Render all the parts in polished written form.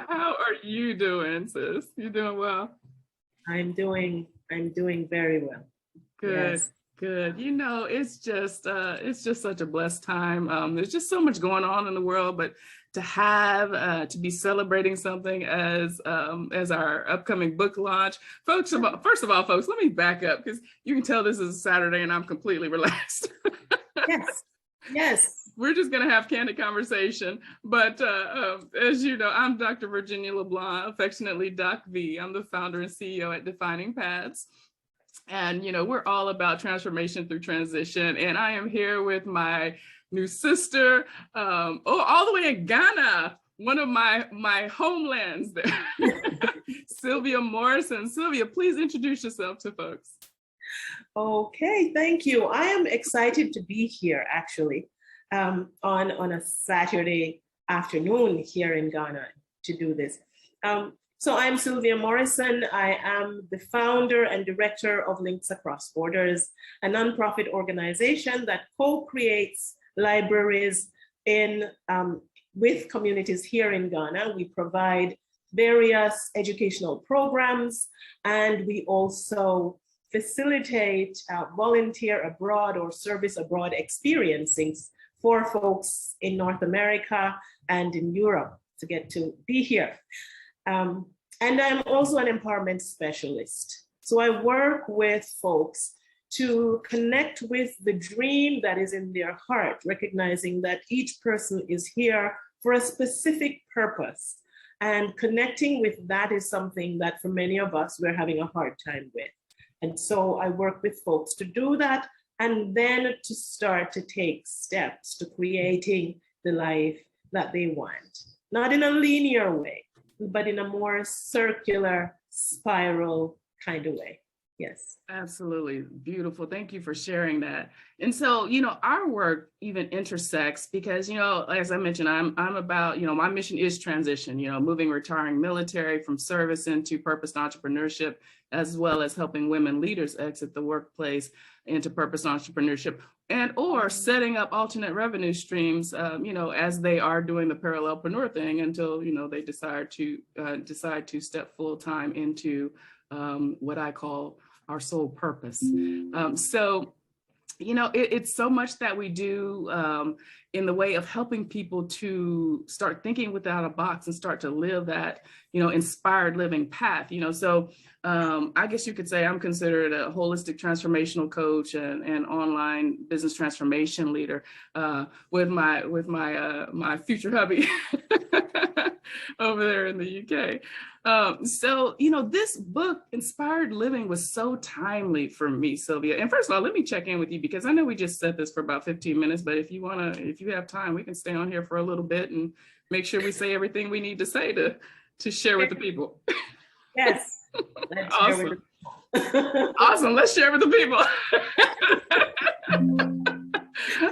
How are you doing, sis? You doing well? I'm doing very well. Good, Yes. good. It's just such a blessed time. There's just so much going on in the world, but to be celebrating something as our upcoming book launch, folks. First of all, folks, let me back up because you can tell this is a Saturday and I'm completely relaxed. Yes. Yes. We're just going to have candid conversation. But as you know, I'm Dr. Virginia LeBlanc, affectionately Doc V. I'm the founder and CEO at Defining Paths. And, we're all about transformation through transition. And I am here with my new sister, all the way in Ghana, one of my homelands there, Sylvia Morrison. Sylvia, please introduce yourself to folks. Okay, thank you. I am excited to be here actually on a Saturday afternoon here in Ghana to do this. So I'm Sylvia Morrison. I am the founder and director of Links Across Borders, a nonprofit organization that co-creates libraries with communities here in Ghana. We provide various educational programs, and we also facilitate volunteer abroad or service abroad experiences for folks in North America and in Europe to get to be here. And I'm also an empowerment specialist. So I work with folks to connect with the dream that is in their heart, recognizing that each person is here for a specific purpose. And connecting with that is something that for many of us, we're having a hard time with. And so I work with folks to do that and then to start to take steps to creating the life that they want. Not in a linear way, but in a more circular spiral kind of way. Yes. Absolutely. Beautiful. Thank you for sharing that. And so, our work even intersects because, as I mentioned, I'm about, my mission is transition, moving retiring military from service into purposed entrepreneurship, as well as helping women leaders exit the workplace into purposed entrepreneurship or setting up alternate revenue streams, as they are doing the parallelpreneur thing until, they decide to step full time into what I call our sole purpose. It's so much that we do in the way of helping people to start thinking without a box and start to live that, inspired living path. I guess you could say I'm considered a holistic transformational coach and online business transformation leader with my future hubby over there in the UK. This book, Inspired Living, was so timely for me, Sylvia. And first of all, let me check in with you because I know we just said this for about 15 minutes, but if you have time, we can stay on here for a little bit and make sure we say everything we need to say to share with the people. Yes. Awesome. Awesome. Let's share with the people.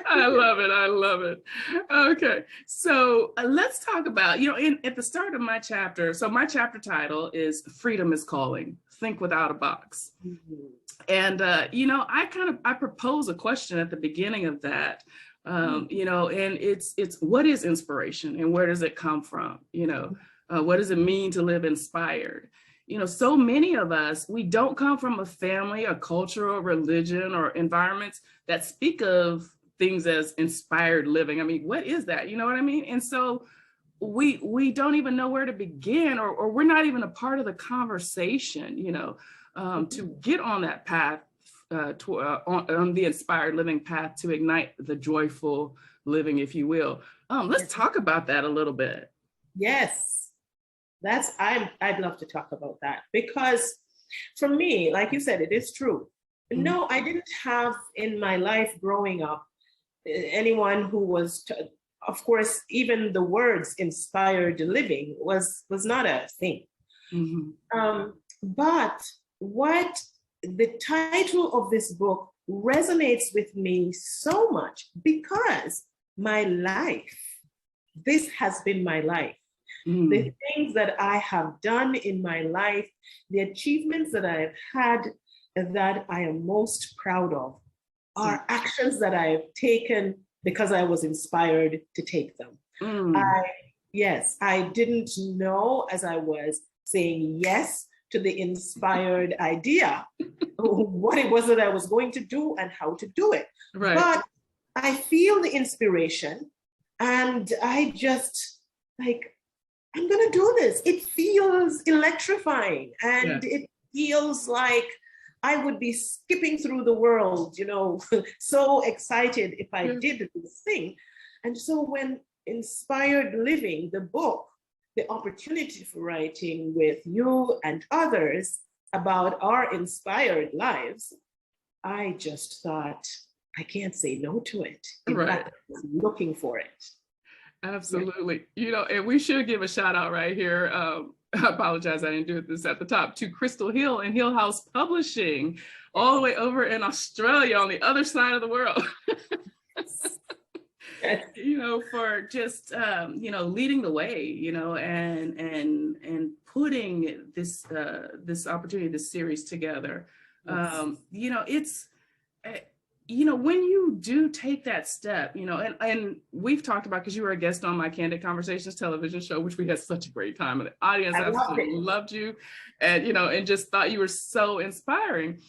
I love it. Okay, so let's talk about, at the start of my chapter, so my chapter title is Freedom is Calling, Think Without a Box. Mm-hmm. And, I propose a question at the beginning of that, and it's what is inspiration and where does it come from? What does it mean to live inspired? So many of us, we don't come from a family, a culture, or religion, or environments that speak of things as inspired living. I mean, what is that? You know what I mean? And so we don't even know where to begin, or we're not even a part of the conversation, to get on that path, on the inspired living path to ignite the joyful living, if you will. Let's talk about that a little bit. Yes. I'd love to talk about that because for me, like you said, it is true. Mm-hmm. No, I didn't have in my life growing up anyone who was, of course, even the words inspired living was not a thing. Mm-hmm. But what the title of this book resonates with me so much because this has been my life. The things that I have done in my life, the achievements that I've had that I am most proud of are actions that I've taken because I was inspired to take them. Yes, I didn't know as I was saying yes to the inspired idea what it was that I was going to do and how to do it. Right. But I feel the inspiration and I just like, I'm going to do this. It feels electrifying and Yes. it feels like I would be skipping through the world, you know, so excited if I Yes. did this thing. And so when Inspired Living, the book, the opportunity for writing with you and others about our inspired lives, I just thought, I can't say no to it. In Right. fact, I was looking for it. Absolutely. You know, and we should give a shout out right here. I apologize, I didn't do this at the top, to Crystal Hill and Hill House Publishing, all the way over in Australia on the other side of the world. You know, for just you know, leading the way, you know, and putting this this opportunity, this series together. Yes. You know, it's you know, when you do take that step, you know, and we've talked about, because you were a guest on my Candid Conversations television show, which we had such a great time, and the audience absolutely loved you, and you know, and just thought you were so inspiring.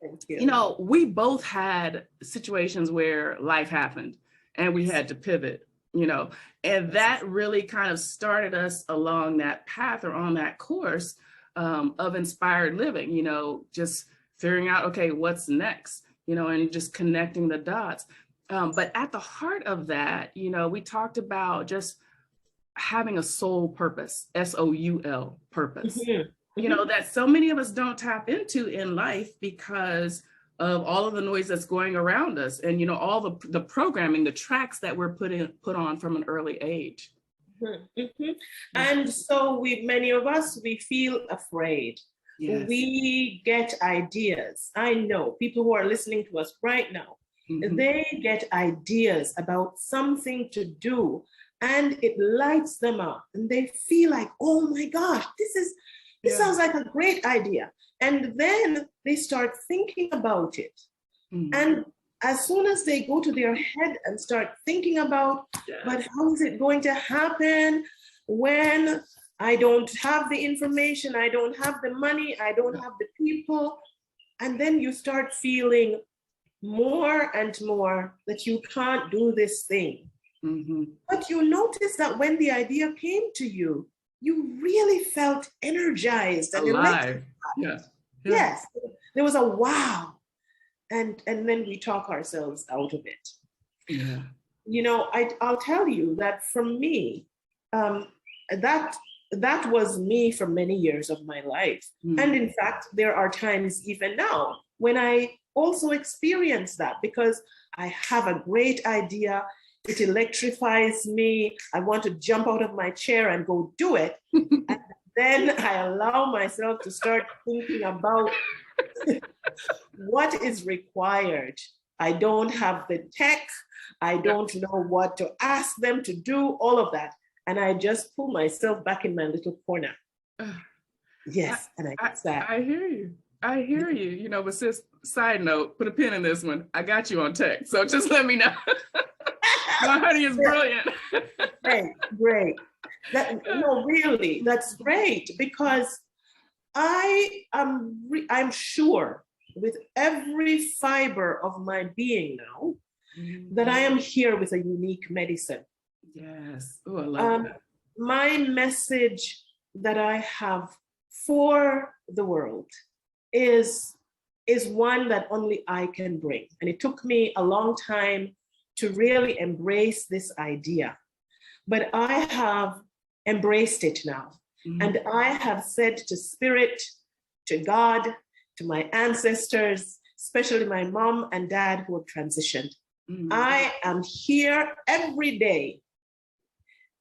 Thank you. You know, we both had situations where life happened and we had to pivot, you know, and that really kind of started us along that path or on that course of inspired living, you know, just figuring out, okay, what's next, you know, and just connecting the dots. But at the heart of that, you know, we talked about just having a soul purpose, SOUL purpose, you know, that so many of us don't tap into in life because of all of the noise that's going around us, and you know, all the programming, the tracks that we're put on from an early age. And so many of us, we feel afraid. Yes. We get ideas. I know people who are listening to us right now, they get ideas about something to do and it lights them up and they feel like, oh my gosh, this sounds like a great idea. And then they start thinking about it. And as soon as they go to their head and start thinking about, but how is it going to happen when I don't have the information, I don't have the money, I don't have the people. And then you start feeling more and more that you can't do this thing. But you notice that when the idea came to you, you really felt energized and alive. Yes, there was a wow. And then we talk ourselves out of it. You know, I'll tell you that for me, that was me for many years of my life. And in fact, there are times even now when I also experience that, because I have a great idea. It electrifies me. I want to jump out of my chair and go do it. And then I allow myself to start thinking about what is required. I don't have the tech. I don't know what to ask them to do, all of that. And I just pull myself back in my little corner. Yes, and I get sad. I hear you. I hear you. You know, but sis, side note, put a pin in this one. I got you on tech, so just let me know. My honey is brilliant. Great. No, really, that's great, because I'm sure with every fiber of my being now that I am here with a unique medicine. Yes. Oh, I love that. My message that I have for the world is one that only I can bring. And it took me a long time to really embrace this idea. But I have embraced it now. And I have said to Spirit, to God, to my ancestors, especially my mom and dad who have transitioned, I am here every day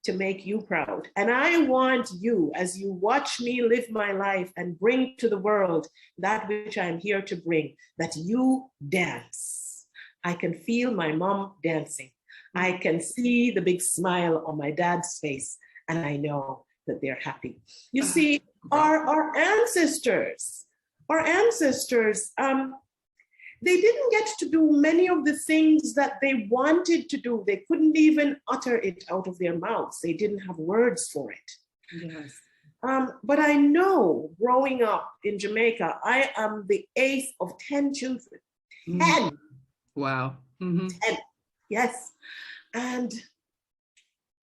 to make you proud. And I want you, as you watch me live my life and bring to the world that which I'm here to bring, that you dance. I can feel my mom dancing. I can see the big smile on my dad's face, and I know that they're happy. You see, our ancestors, they didn't get to do many of the things that they wanted to do. They couldn't even utter it out of their mouths. They didn't have words for it. Yes. But I know growing up in Jamaica, I am the eighth of 10 children. 10. Wow. Mm-hmm. 10. Yes. And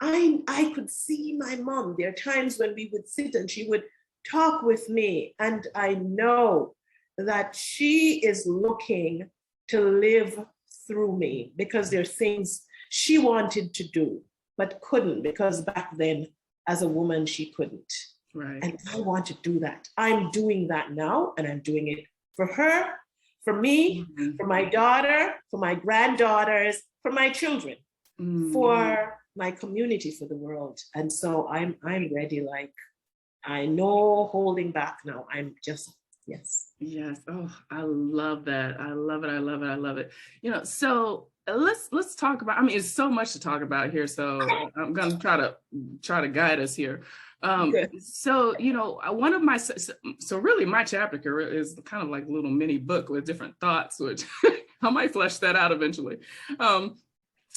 I could see my mom. There are times when we would sit and she would talk with me, and I know that she is looking to live through me, because there are things she wanted to do but couldn't, because back then as a woman she couldn't. Right. And I want to do that. I'm doing that now, and I'm doing it for her, for me, for my daughter, for my granddaughters, for my children, for my community, for the world. And so I'm ready. Like, I know holding back now. I'm just, yes. Yes. Oh, I love that. I love it. I love it. I love it. You know, so let's talk about, I mean, it's so much to talk about here. So I'm going to try to guide us here. So, you know, one of my, so really my chapter is kind of like a little mini book with different thoughts, which I might flesh that out eventually.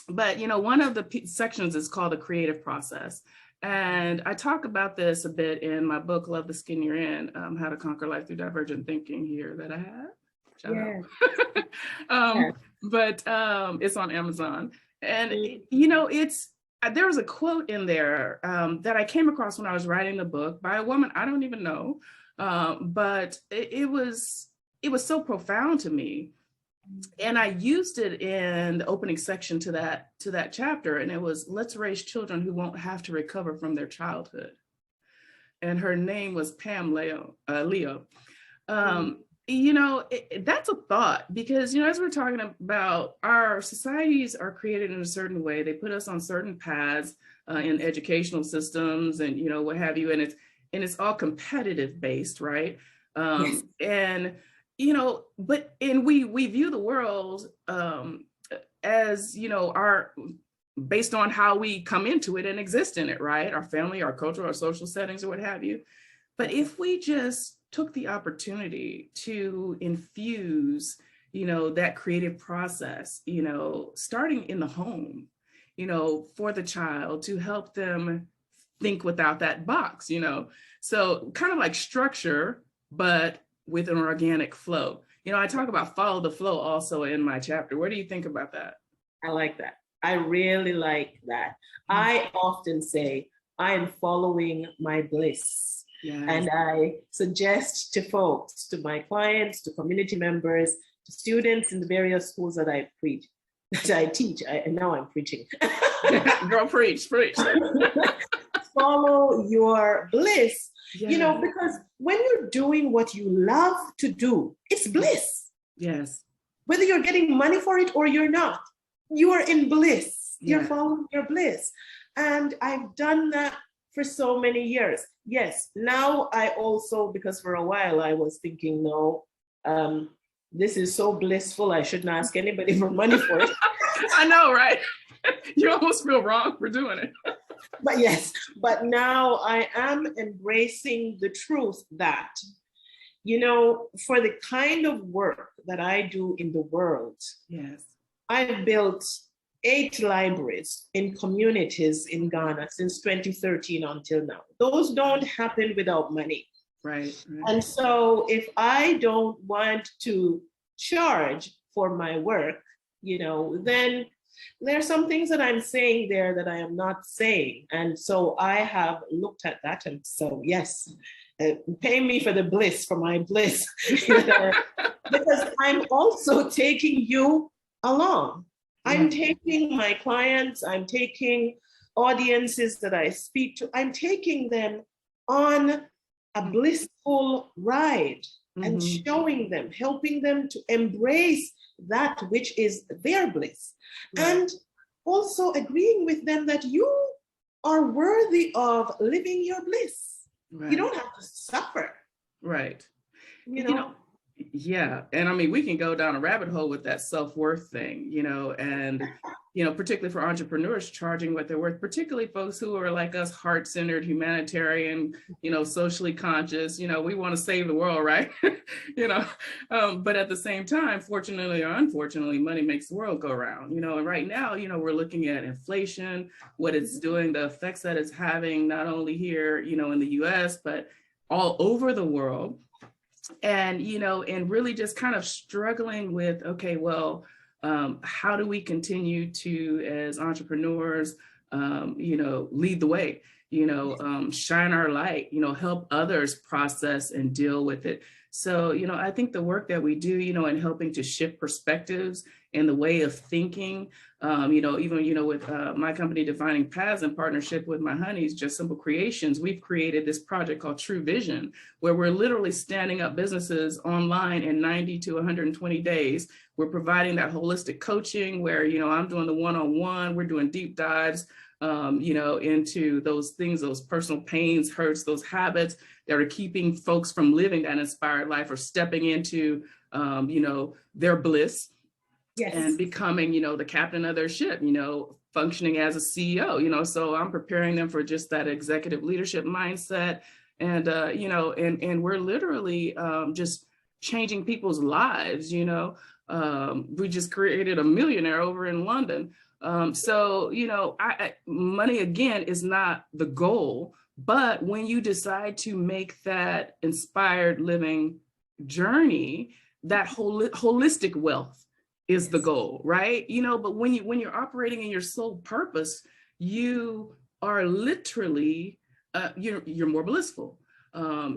But, you know, one of the sections is called the creative process. And I talk about this a bit in my book, Love the Skin You're In, How to Conquer Life Through Divergent Thinking here that I have. Shout out. But it's on Amazon. And, you know, there was a quote in there that I came across when I was writing the book by a woman I don't even know, but it was so profound to me. And I used it in the opening section to that chapter, and it was, let's raise children who won't have to recover from their childhood. And her name was Pam Leo. You know, that's a thought, because, you know, as we're talking about, our societies are created in a certain way. They put us on certain paths in educational systems and, you know, what have you. And it's all competitive based, right? Yes. And, you know, we view the world as, you know, based on how we come into it and exist in it, right? Our family, our culture, our social settings, or what have you. But if we just took the opportunity to infuse, you know, that creative process, you know, starting in the home, you know, for the child, to help them think without that box, you know, so kind of like structure, but with an organic flow. You know, I talk about follow the flow also in my chapter. What do you think about that? I like that. I really like that. I often say, I am following my bliss. Yes. And I suggest to folks, to my clients, to community members, to students in the various schools that I teach. Now I'm preaching. Girl, preach. Follow your bliss. Yes. You know, because when you're doing what you love to do, it's bliss. Yes. Whether you're getting money for it or you're not, you are in bliss. Yeah. You're following your bliss. And I've done that for so many years. Yes, now I also, because for a while I was thinking, no, this is so blissful, I shouldn't ask anybody for money for it. I know, right? You almost feel wrong for doing it. But yes, but now I am embracing the truth that, you know, for the kind of work that I do in the world, yes, I've built 8 libraries in communities in Ghana since 2013 until now. Those don't happen without money. Right. And so if I don't want to charge for my work, you know, then there are some things that I'm saying there that I am not saying. And so I have looked at that, and so yes, pay me for the bliss, for my bliss, because I'm also taking you along. I'm taking my clients, I'm taking audiences that I speak to, I'm taking them on a blissful ride and showing them, helping them to embrace that which is their bliss. And also agreeing with them that you are worthy of living your bliss. You don't have to suffer. Right. You know? Yeah. And I mean, we can go down a rabbit hole with that self-worth thing, you know, and, particularly for entrepreneurs, charging what they're worth, particularly folks who are like us, heart-centered, humanitarian, socially conscious, we want to save the world, right? But at the same time, fortunately or unfortunately, money makes the world go round, and right now, we're looking at inflation, what it's doing, the effects that it's having, not only here, in the US, but all over the world. And, and really just kind of struggling with, okay, well, how do we continue to, as entrepreneurs, lead the way, shine our light, help others process and deal with it. So, I think the work that we do, in helping to shift perspectives and the way of thinking, even, with my company Defining Paths in partnership with my honeys, Just Simple Creations, we've created this project called True Vision, where we're literally standing up businesses online in 90 to 120 days. We're providing that holistic coaching where, I'm doing the one-on-one, we're doing deep dives, into those things, those personal pains, hurts, those habits that are keeping folks from living that inspired life or stepping into, their bliss. Yes. And becoming, the captain of their ship, functioning as a CEO, so I'm preparing them for just that executive leadership mindset. And, and we're literally just changing people's lives, we just created a millionaire over in London. So, money again is not the goal, but when you decide to make that inspired living journey, that holistic wealth is the goal, right? But when you're operating in your sole purpose, you are literally, you're more blissful,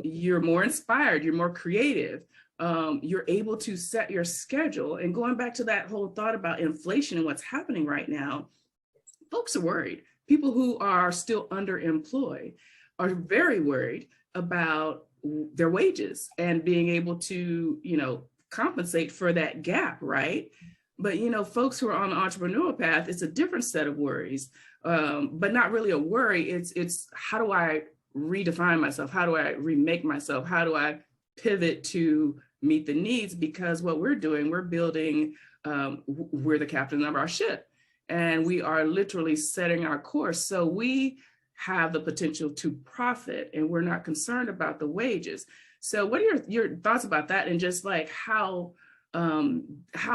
you're more inspired, you're more creative, you're able to set your schedule. And going back to that whole thought about inflation and what's happening right now, folks are worried. People who are still underemployed are very worried about their wages and being able to, compensate for that gap, right? But, folks who are on the entrepreneurial path, it's a different set of worries, but not really a worry. It's how do I redefine myself? How do I remake myself? How do I pivot to meet the needs? Because what we're doing, we're building, we're the captain of our ship, and we are literally setting our course. So we have the potential to profit, and we're not concerned about the wages. So what are your thoughts about that? And just like how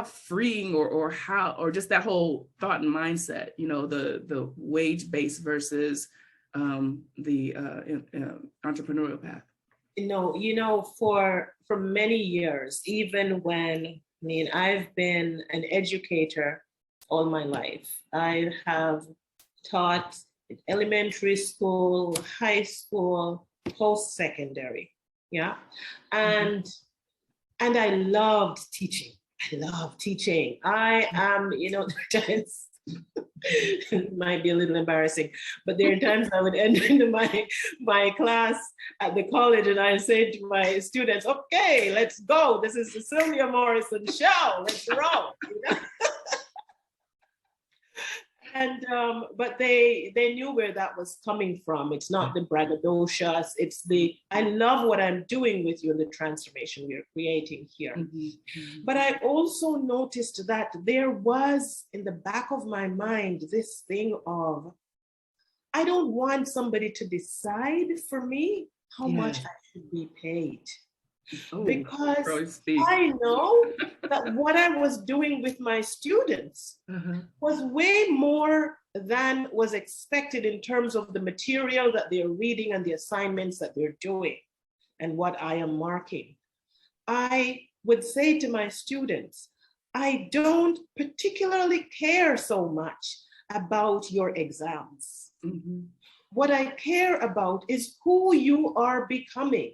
freeing or just that whole thought and mindset, the wage-based versus the entrepreneurial path? For many years, even when, I've been an educator all my life. I have taught in elementary school, high school, post-secondary. Yeah. And I loved teaching. I am, times it might be a little embarrassing, but there are times I would enter my class at the college and I say to my students, okay, let's go. This is the Sylvia Morrison show. Let's roll. And but they knew where that was coming from. It's not the braggadocious. It's I love what I'm doing with you and the transformation we're creating here. Mm-hmm. But I also noticed that there was in the back of my mind this thing of, I don't want somebody to decide for me how much I should be paid. Oh, because I know that what I was doing with my students was way more than was expected in terms of the material that they're reading and the assignments that they're doing and what I am marking. I would say to my students, I don't particularly care so much about your exams. Mm-hmm. What I care about is who you are becoming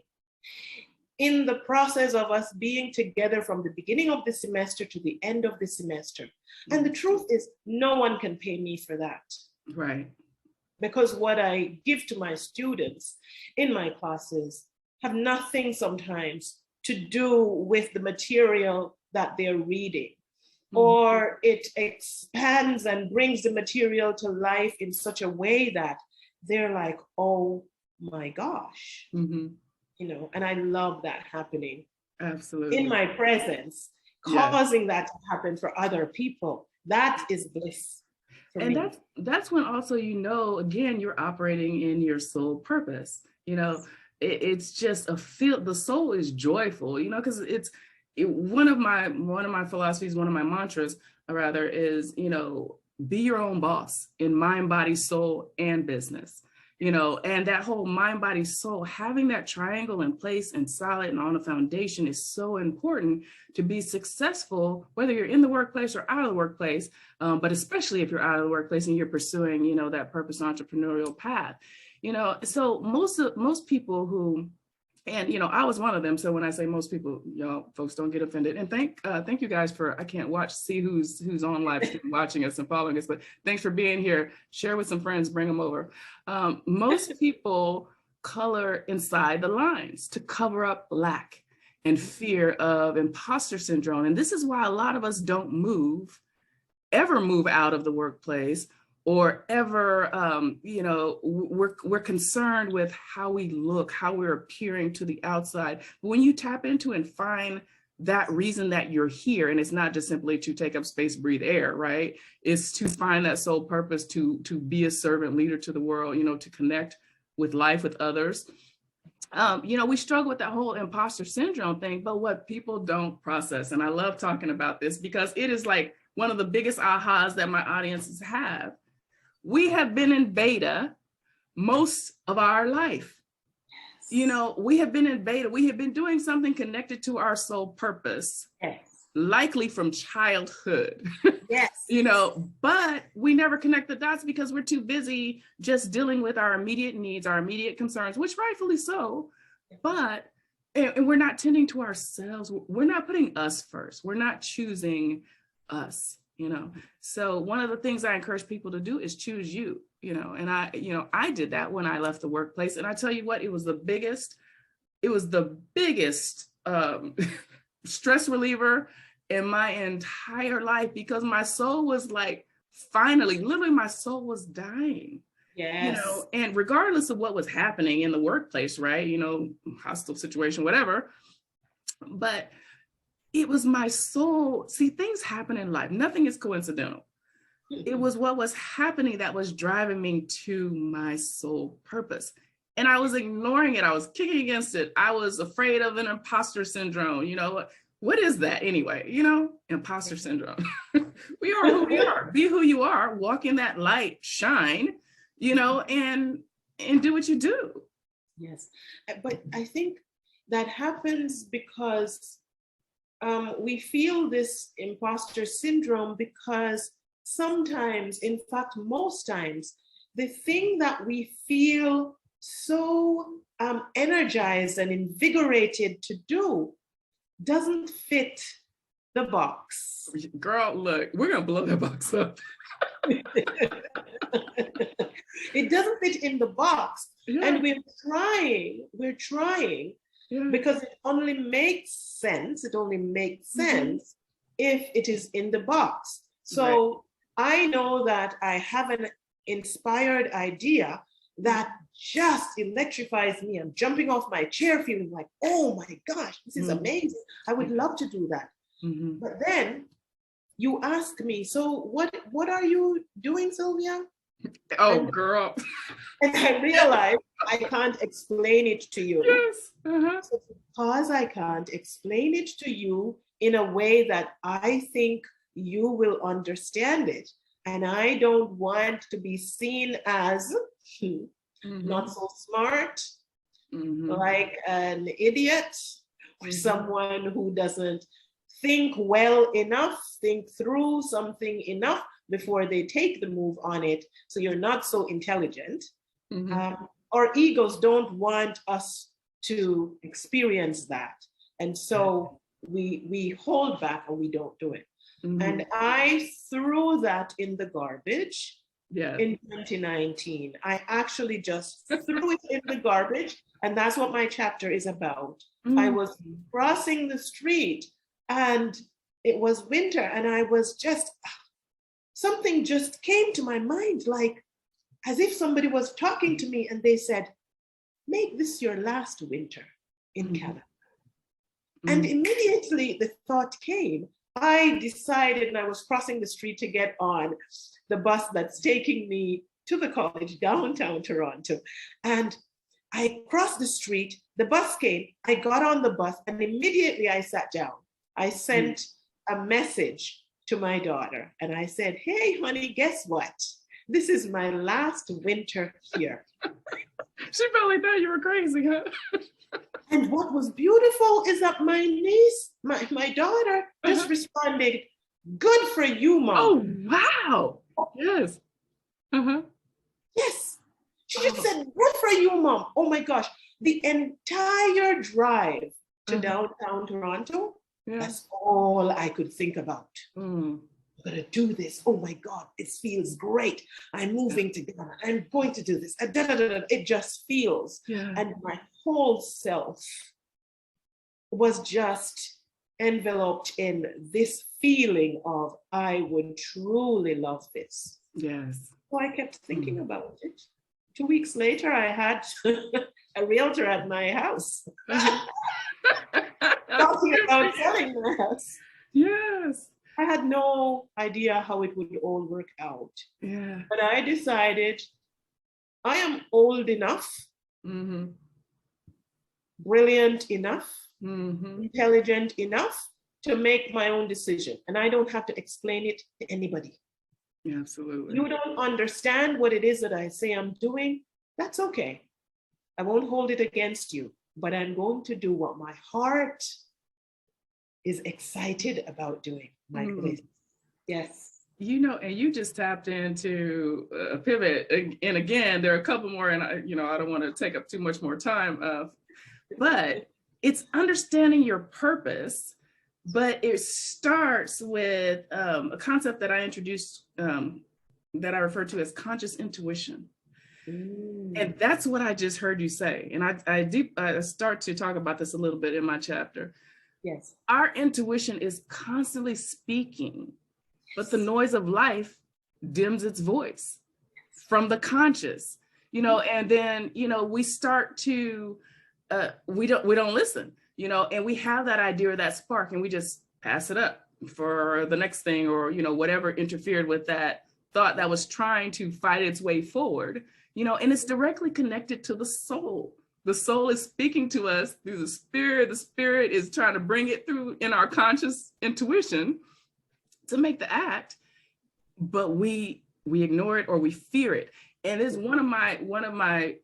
in the process of us being together from the beginning of the semester to the end of the semester. And the truth is, no one can pay me for that. Right. Because what I give to my students in my classes have nothing sometimes to do with the material that they're reading. Mm-hmm. Or it expands and brings the material to life in such a way that they're like, oh my gosh. Mm-hmm. And I love that happening. Absolutely. In my presence, causing that to happen for other people. That is bliss. for And me. that's when also, again, you're operating in your soul purpose. It's just a feel. The soul is joyful, because one of my philosophies, one of my mantras, rather, is be your own boss in mind, body, soul, and business. And that whole mind, body, soul, having that triangle in place and solid and on a foundation is so important to be successful, whether you're in the workplace or out of the workplace, but especially if you're out of the workplace and you're pursuing, that purpose entrepreneurial path. So most people who, and I was one of them. So when I say most people, folks, don't get offended. And thank you guys for, I can't see who's on live stream watching us and following us, but thanks for being here. Share with some friends, bring them over. Most people color inside the lines to cover up lack and fear of imposter syndrome. And this is why a lot of us don't ever move out of the workplace, or ever, we're concerned with how we look, how we're appearing to the outside. But when you tap into and find that reason that you're here, and it's not just simply to take up space, breathe air, right? It's to find that soul purpose, to be a servant leader to the world, to connect with life, with others. We struggle with that whole imposter syndrome thing, but what people don't process, and I love talking about this because it is like one of the biggest ahas that my audiences have. We have been in beta most of our life. Yes. We have been in beta. We have been doing something connected to our soul purpose, yes, likely from childhood. Yes. But we never connect the dots because we're too busy just dealing with our immediate needs, our immediate concerns, which rightfully so. But and we're not tending to ourselves. We're not putting us first. We're not choosing us. So one of the things I encourage people to do is choose you, and I did that when I left the workplace. And I tell you what, it was the biggest stress reliever in my entire life, because my soul was like, literally my soul was dying. Yes. And regardless of what was happening in the workplace, right? Hostile situation, whatever. But it was my soul. See, things happen in life. Nothing is coincidental. It was what was happening that was driving me to my soul purpose. And I was ignoring it. I was kicking against it. I was afraid of an imposter syndrome. What is that anyway? Imposter syndrome. We are who we are. Be who you are. Walk in that light, shine, and do what you do. Yes. But I think that happens because we feel this imposter syndrome because sometimes, in fact, most times, the thing that we feel so energized and invigorated to do doesn't fit the box. Girl, look, we're going to blow that box up. It doesn't fit in the box. Yeah. And we're trying. Yeah. Because it only makes sense. It only makes sense if it is in the box. So right. I know that I have an inspired idea that just electrifies me. I'm jumping off my chair feeling like, oh my gosh, this is amazing. I would love to do that. But then you ask me, so what are you doing, Sylvia? Oh, girl. And I realized I can't explain it to you. Yes. Uh-huh. So because I can't explain it to you in a way that I think you will understand it, and I don't want to be seen as not so smart, like an idiot, or someone who doesn't think well enough, think through something enough before they take the move on it. So you're not so intelligent. Our egos don't want us to experience that. And so we hold back and we don't do it. And I threw that in the garbage in 2019. I actually just threw it in the garbage. And that's what my chapter is about. I was crossing the street and it was winter and I was just, something just came to my mind, like as if somebody was talking to me and they said, make this your last winter in Canada. And immediately the thought came, I decided, and I was crossing the street to get on the bus that's taking me to the college downtown Toronto. And I crossed the street, the bus came, I got on the bus, and immediately I sat down. I sent a message to my daughter, and I said, "Hey, honey, guess what? This is my last winter here." She probably thought you were crazy, huh? And what was beautiful is that my niece, my daughter, just responded, "Good for you, Mom." Oh, wow. Yes. Yes. She just said, "Good for you, Mom." Oh my gosh. The entire drive to downtown Toronto, that's all I could think about. I'm going to do this. Oh my God, it feels great. I'm moving to Ghana. I'm going to do this. It just feels. And my whole self was just enveloped in this feeling of, I would truly love this. Yes. So I kept thinking about it. 2 weeks later, I had a realtor at my house talking about selling my house. Yes. I had no idea how it would all work out. Yeah. But I decided I am old enough, brilliant enough, intelligent enough to make my own decision. And I don't have to explain it to anybody. Yeah, absolutely. You don't understand what it is that I say I'm doing. That's okay. I won't hold it against you, but I'm going to do what my heart is excited about doing. My goodness. Yes. You know, and you just tapped into a pivot. And again, there are a couple more, and I don't want to take up too much more time, but it's understanding your purpose. But it starts with a concept that I introduced that I refer to as conscious intuition. And that's what I just heard you say. And I start to talk about this a little bit in my chapter. Yes. Our intuition is constantly speaking, but the noise of life dims its voice from the conscious, and then, we start to, we don't listen. And we have that idea or that spark, and we just pass it up for the next thing, or, whatever interfered with that thought that was trying to fight its way forward, and it's directly connected to the soul. The soul is speaking to us through the spirit. The spirit is trying to bring it through in our conscious intuition to make the act, but we ignore it or we fear it. And it's one of my,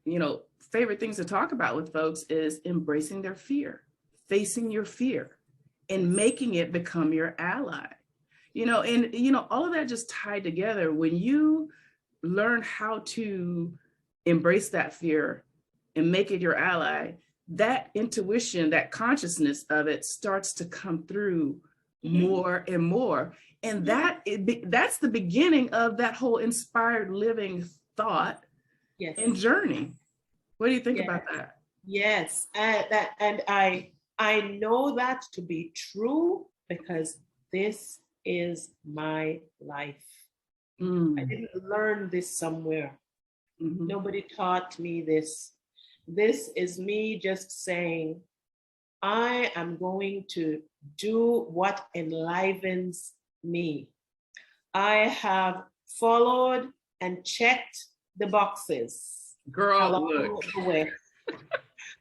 favorite things to talk about with folks is embracing their fear. Facing your fear and making it become your ally, and all of that just tied together. When you learn how to embrace that fear and make it your ally, that intuition, that consciousness of it starts to come through more and more. And that's the beginning of that whole inspired living thought and journey. What do you think about that? Yes, and I know that to be true because this is my life. I didn't learn this somewhere. Nobody taught me this. This is me just saying, I am going to do what enlivens me. I have followed and checked the boxes. Girl, look. The way.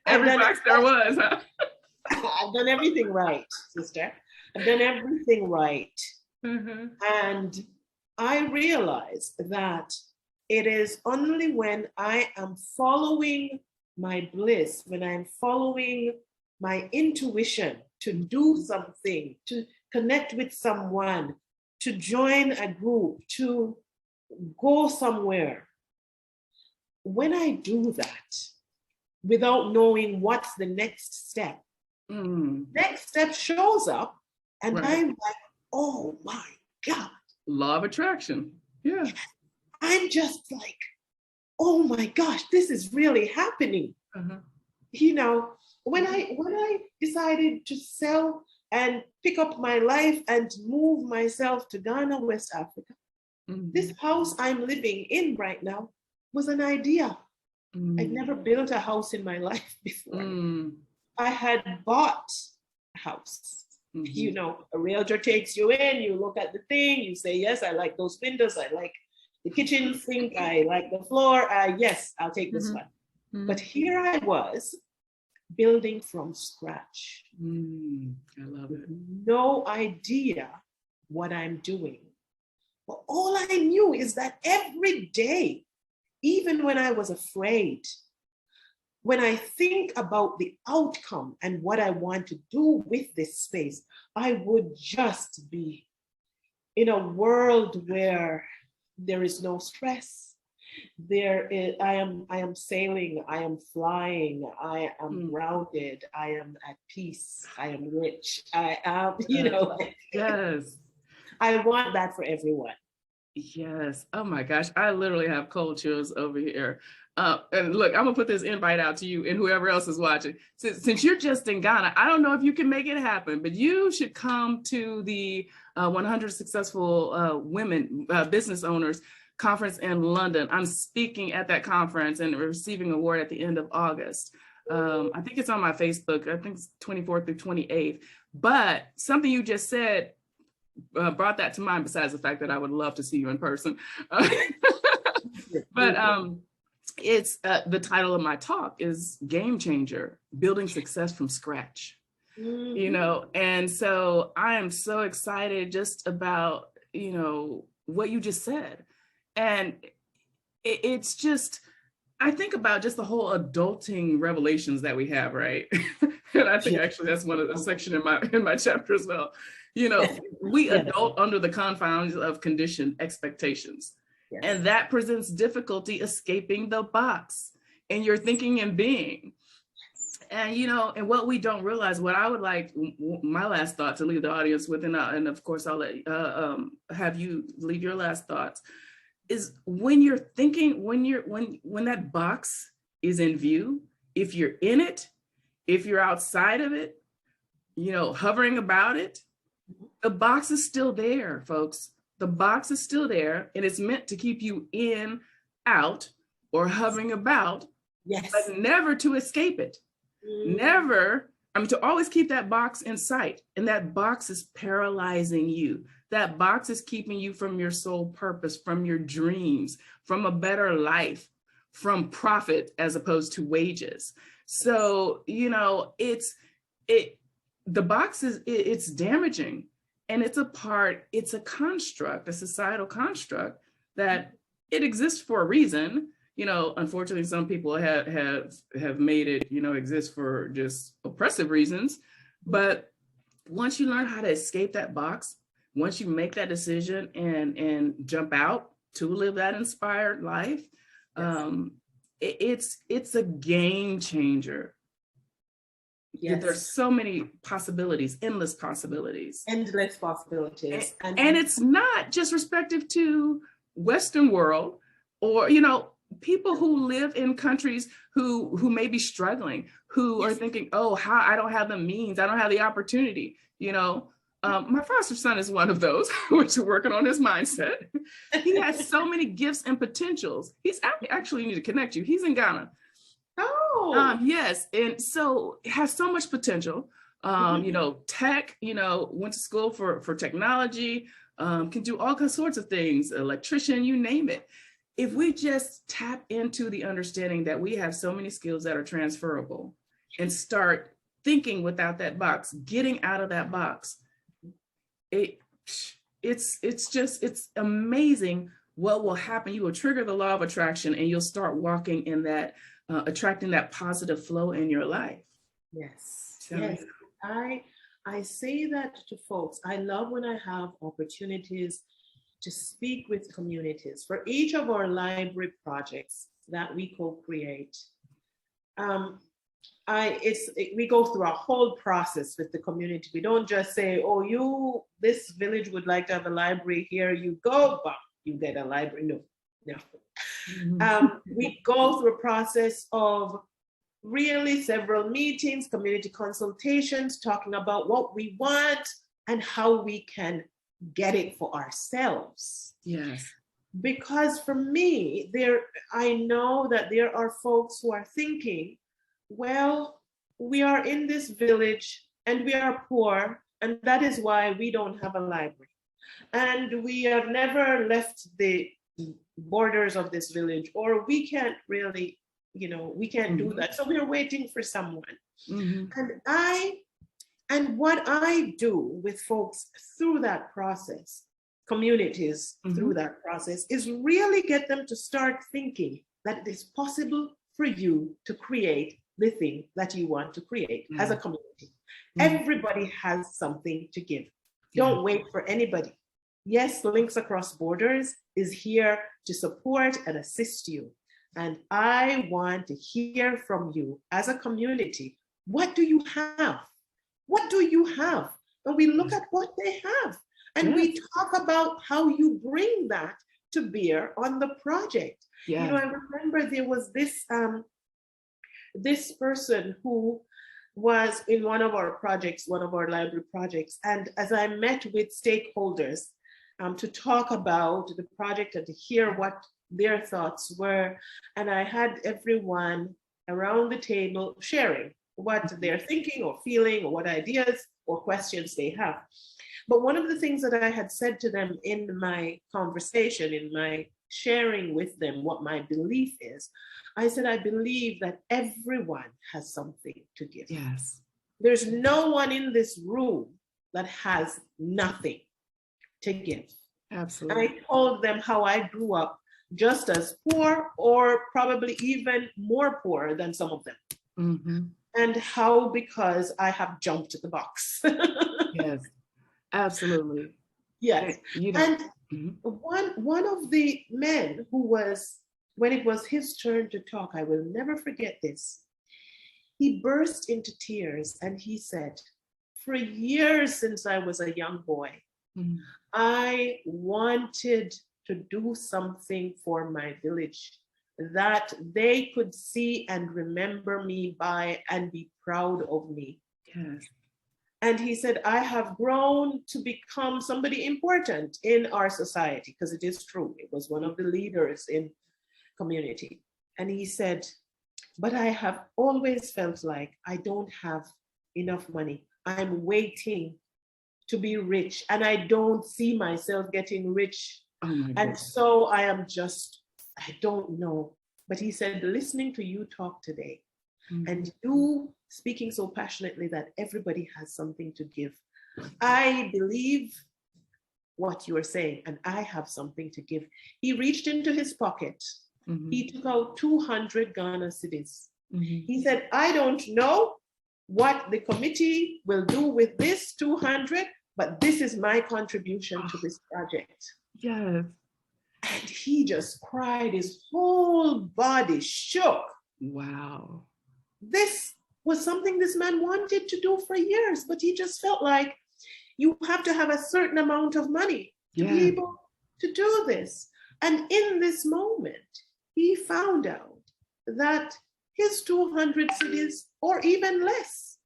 Every box there was, huh? I've done everything right, sister. I've done everything right. And I realize that it is only when I am following my bliss, when I'm following my intuition to do something, to connect with someone, to join a group, to go somewhere. When I do that, without knowing what's the next step, next step shows up, and I'm like, oh my God. Law of attraction. Yeah. I'm just like, oh my gosh, this is really happening. When I decided to sell and pick up my life and move myself to Ghana, West Africa, this house I'm living in right now was an idea. I'd never built a house in my life before. I had bought a house. You know, a realtor takes you in, you look at the thing, you say, yes, I like those windows, I like the kitchen sink, I like the floor, yes, I'll take this one. But here I was building from scratch. I love it. No idea what I'm doing. But all I knew is that every day, even when I was afraid, when I think about the outcome and what I want to do with this space, I would just be in a world where there is no stress. I am sailing, I am flying, I am grounded, I am at peace, I am rich, I am, Yes. I want that for everyone. Yes. Oh my gosh. I literally have cold chills over here. And look, I'm gonna put this invite out to you and whoever else is watching. Since you're just in Ghana, I don't know if you can make it happen, but you should come to the 100 Successful Women Business Owners Conference in London. I'm speaking at that conference and receiving an award at the end of August. I think it's on my Facebook. I think it's 24th through 28th. But something you just said brought that to mind, besides the fact that I would love to see you in person. But it's the title of my talk is Game Changer, Building Success from Scratch. You know, and so I am so excited just about, you know, what you just said. And it's just, I think about just the whole adulting revelations that we have, right? And I think actually that's one of the section in my chapter as well. You know, we adult under the confines of conditioned expectations. Yes. And that presents difficulty escaping the box in your thinking and being. And, you know, and what we don't realize, what I would like, my last thought to leave the audience with, and of course I'll let have you leave your last thoughts, is when you're thinking, when that box is in view, if you're in it, if you're outside of it, you know, hovering about it, the box is still there, folks. The box is still there, and it's meant to keep you in, out, or hovering about, but never to escape it. Never, I mean, to always keep that box in sight. And that box is paralyzing you. That box is keeping you from your soul purpose, from your dreams, from a better life, from profit as opposed to wages. So, you know, the box it's damaging. And it's a construct, a societal construct that it exists for a reason. You know, unfortunately, some people have made it, you know, exist for just oppressive reasons. But once you learn how to escape that box, once you make that decision and jump out to live that inspired life, it's a game changer. Yes. There's so many possibilities, endless possibilities. Endless possibilities. And it's not just respective to Western world, or, you know, people who live in countries who may be struggling, who are thinking, oh, how I don't have the means, I don't have the opportunity, you know. My foster son is one of those, which is working on his mindset. He has so many gifts and potentials. He's actually need to connect you. He's in Ghana. Oh, yes. And so it has so much potential. You know, tech, you know, went to school for technology, can do all sorts of things, electrician, you name it. If we just tap into the understanding that we have so many skills that are transferable and start thinking without that box, getting out of that box, it's amazing what will happen. You will trigger the law of attraction and you'll start walking in that, attracting that positive flow in your life. Yes. Yes. I say that to folks. I love when I have opportunities to speak with communities. For each of our library projects that we co-create, we go through a whole process with the community. We don't just say, oh, this village would like to have a library, here you go, but you get a library. No. We go through a process of really several meetings, community consultations, talking about what we want and how we can get it for ourselves. Yes. Because for me, I know that there are folks who are thinking, well, we are in this village and we are poor And that is why we don't have a library. And we have never left the borders of this village, or we can't really, we can't do that. So we're waiting for someone. And what I do with folks through that process, communities through that process, is really get them to start thinking that it is possible for you to create the thing that you want to create as a community. Everybody has something to give. Don't wait for anybody. Yes, Links Across Borders is here to support and assist you. And I want to hear from you as a community. What do you have? What do you have? And we look at what they have. And we talk about how you bring that to bear on the project. I remember there was this person who was in one of our projects, one of our library projects. And as I met with stakeholders to talk about the project and to hear what their thoughts were, and I had everyone around the table sharing what they're thinking or feeling or what ideas or questions they have. But one of the things that I had said to them in my conversation, in my sharing with them what my belief is, I said, I believe that everyone has something to give. Yes. There's no one in this room that has nothing to give. Absolutely. And I told them how I grew up just as poor, or probably even more poor than some of them. And how, because I have jumped the box. Yes, absolutely. Yes. And one of the men who was, when it was his turn to talk, I will never forget this. He burst into tears and he said, for years since I was a young boy, I wanted to do something for my village that they could see and remember me by and be proud of me. Yes. And he said, I have grown to become somebody important in our society, because it is true. It was one of the leaders in community. And he said, but I have always felt like I don't have enough money. I'm waiting to be rich, and I don't see myself getting rich. And so I am just, I don't know. But he said, listening to you talk today, and you speaking so passionately that everybody has something to give, I believe what you are saying, and I have something to give. He reached into his pocket. He took out 200 Ghana cedis. He said, I don't know what the committee will do with this 200, but this is my contribution to this project. Yes. And he just cried, his whole body shook. Wow. This was something this man wanted to do for years, but he just felt like you have to have a certain amount of money to be able to do this. And in this moment, he found out that his 200 cedis, or even less,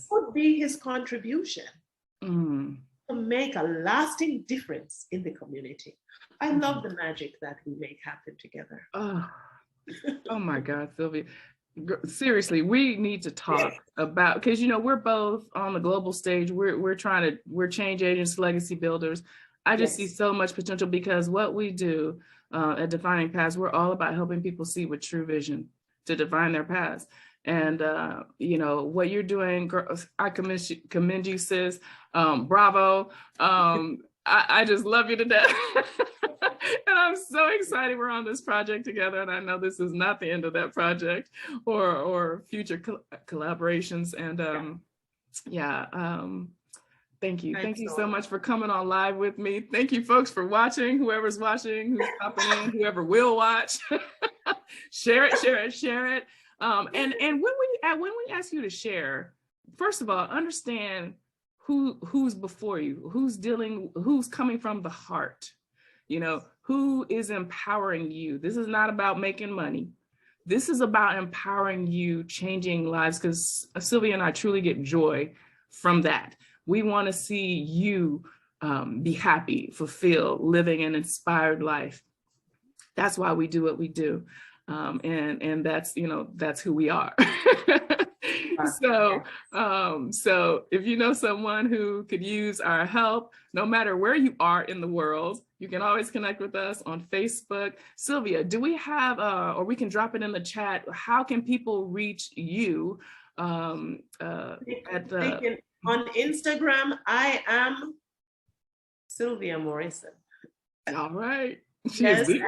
would be his contribution to make a lasting difference in the community. I love the magic that we make happen together. Oh my God, Sylvia. Seriously, we need to talk about, because we're both on the global stage. We're change agents, legacy builders. I just see so much potential, because what we do at Defining Paths, we're all about helping people see with true vision to define their paths. And what you're doing, girl, I commend you, sis. Bravo. I just love you to death. And I'm so excited we're on this project together. And I know this is not the end of that project or future collaborations. And thank you. Thank you so much for coming on live with me. Thank you, folks, for watching. Whoever's watching, who's popping in, whoever will watch. Share it. And when we ask you to share, first of all, understand who's before you, who's coming from the heart, who is empowering you. This is not about making money. This is about empowering you, changing lives, because Sylvia and I truly get joy from that. We want to see you be happy, fulfilled, living an inspired life. That's why we do what we do. And that's who we are. So if you know someone who could use our help, no matter where you are in the world, you can always connect with us on Facebook. Sylvia, do we have, or we can drop it in the chat, how can people reach you? On Instagram, I am Sylvia Morrison. All right. She Yes. is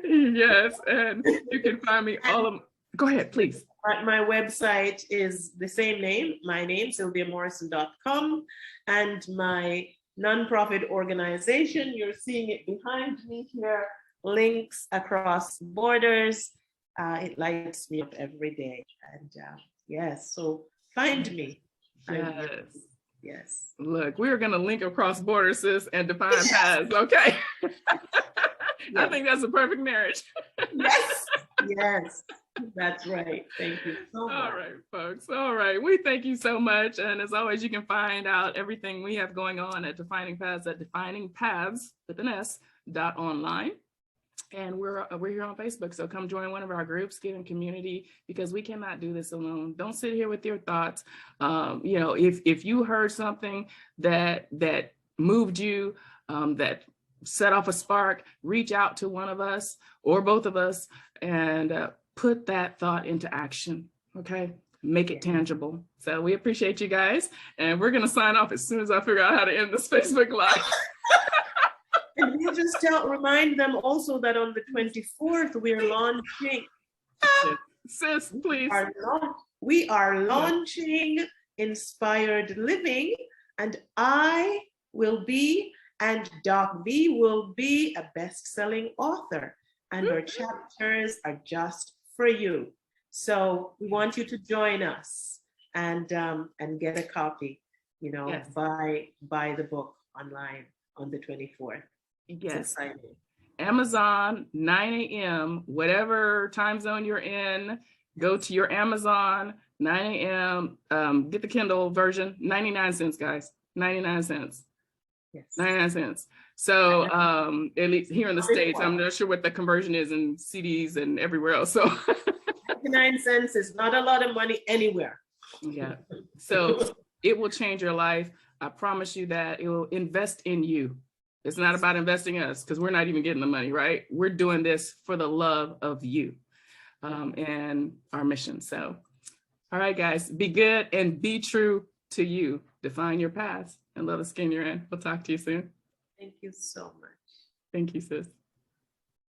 yes, and you can find me all of, go ahead, please. My website is the same name, my name, sylviamorrison.com, and my nonprofit organization, you're seeing it behind me here, Links Across Borders. It lights me up every day. And yes, so find me. Yes. Yes. Look, we're going to link across borders, sis, and define paths, okay? Yes. I think that's a perfect marriage. Yes. Yes. That's right. Thank you so much. All right, folks. All right. We thank you so much. And as always, you can find out everything we have going on at Defining Paths at definingpaths.online. And we're here on Facebook. So come join one of our groups, get in community, because we cannot do this alone. Don't sit here with your thoughts. You know, if you heard something that moved you, that set off a spark, reach out to one of us or both of us and put that thought into action. Okay. Make it tangible. So we appreciate you guys. And we're going to sign off as soon as I figure out how to end this Facebook Live. And you just remind them also that on the 24th, we're launching. Sis, please. We are launching Inspired Living, and I will be, and Doc V will be a best-selling author, and our chapters are just for you. So we want you to join us and get a copy, you know, yes. buy the book online on the 24th. Yes. Amazon, 9 a.m., whatever time zone you're in, go to your Amazon, 9 a.m., get the Kindle version, 99 cents, guys, 99 cents. Yes. 99 cents. So at least here in the States, I'm not sure what the conversion is in CDs and everywhere else. So 99 cents is not a lot of money anywhere. Yeah. So it will change your life. I promise you that. It will invest in you. It's not about investing in us because we're not even getting the money, right? We're doing this for the love of you and our mission. So, all right, guys, be good and be true to you. Define your path and love the skin you're in. We'll talk to you soon. Thank you so much. Thank you, sis.